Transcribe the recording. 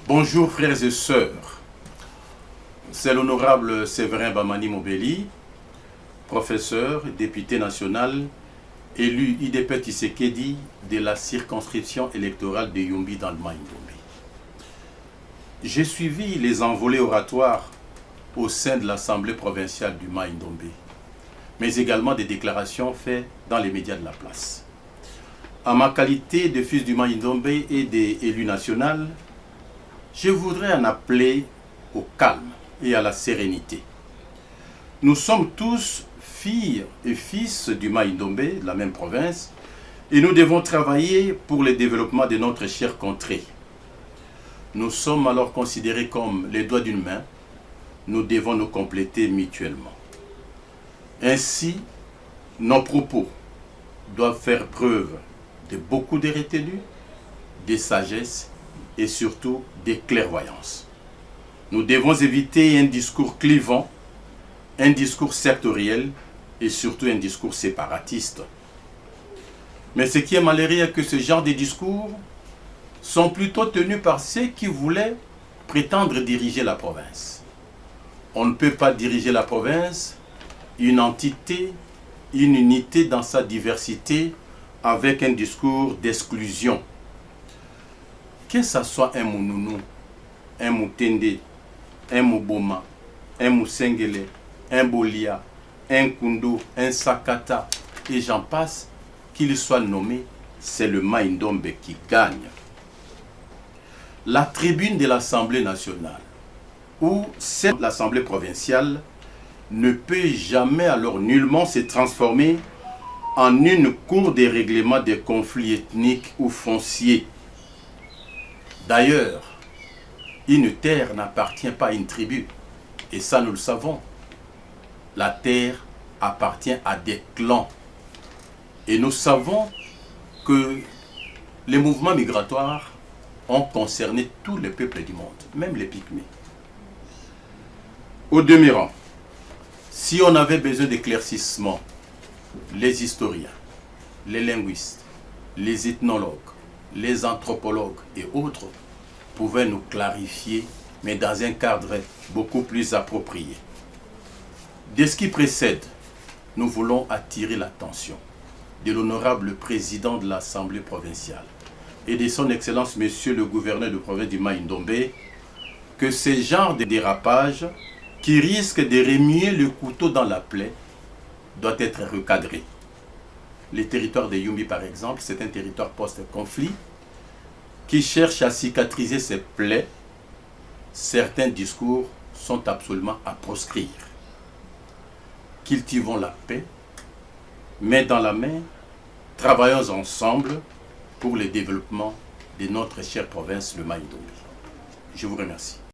Bonjour frères et sœurs, c'est l'honorable Séverin Bamani Mobeli, professeur, député national, élu IDP Tshisekedi de la circonscription électorale de Yumbi dans le Mai-Ndombe. J'ai suivi les envolées oratoires au sein de l'Assemblée provinciale du Mai-Ndombe, mais également des déclarations faites dans les médias de la place. En ma qualité de fils du Mai-Ndombe et d'élu national, je voudrais en appeler au calme et à la sérénité. Nous sommes tous filles et fils du Mai-Ndombe, de la même province, et nous devons travailler pour le développement de notre chère contrée. Nous sommes alors considérés comme les doigts d'une main. Nous devons nous compléter mutuellement. Ainsi, nos propos doivent faire preuve de beaucoup de retenue, de sagesse et surtout de clairvoyance. Nous devons éviter un discours clivant, un discours sectoriel et surtout un discours séparatiste. Mais ce qui est malheureux, c'est que ce genre de discours sont plutôt tenus par ceux qui voulaient prétendre diriger la province. On ne peut pas diriger la province, une entité, une unité dans sa diversité, avec un discours d'exclusion. Que ce soit un Mounounou, un Moutende, un Mouboma, un Moussengele, un Bolia, un Koundou, un Sakata, et j'en passe, qu'il soit nommé, c'est le Mai-Ndombe qui gagne. La tribune de l'Assemblée nationale ou celle de l'Assemblée provinciale ne peut jamais alors nullement se transformer en une cour de règlement des conflits ethniques ou fonciers. D'ailleurs, une terre n'appartient pas à une tribu, et ça nous le savons. La terre appartient à des clans. Et nous savons que les mouvements migratoires ont concerné tous les peuples du monde, même les Pygmées. Au demeurant, si on avait besoin d'éclaircissement, les historiens, les linguistes, les ethnologues, les anthropologues et autres pouvaient nous clarifier, mais dans un cadre beaucoup plus approprié. De ce qui précède, nous voulons attirer l'attention de l'honorable président de l'Assemblée provinciale et de son Excellence Monsieur le gouverneur de province du Mai-Ndombe que ce genre de dérapage qui risque de remuer le couteau dans la plaie doit être recadré. Le territoire de Yumbi, par exemple, c'est un territoire post-conflit qui cherche à cicatriser ses plaies. Certains discours sont absolument à proscrire. Cultivons la paix, main dans la main, travaillons ensemble pour le développement de notre chère province, le Mai-Ndombe. Je vous remercie.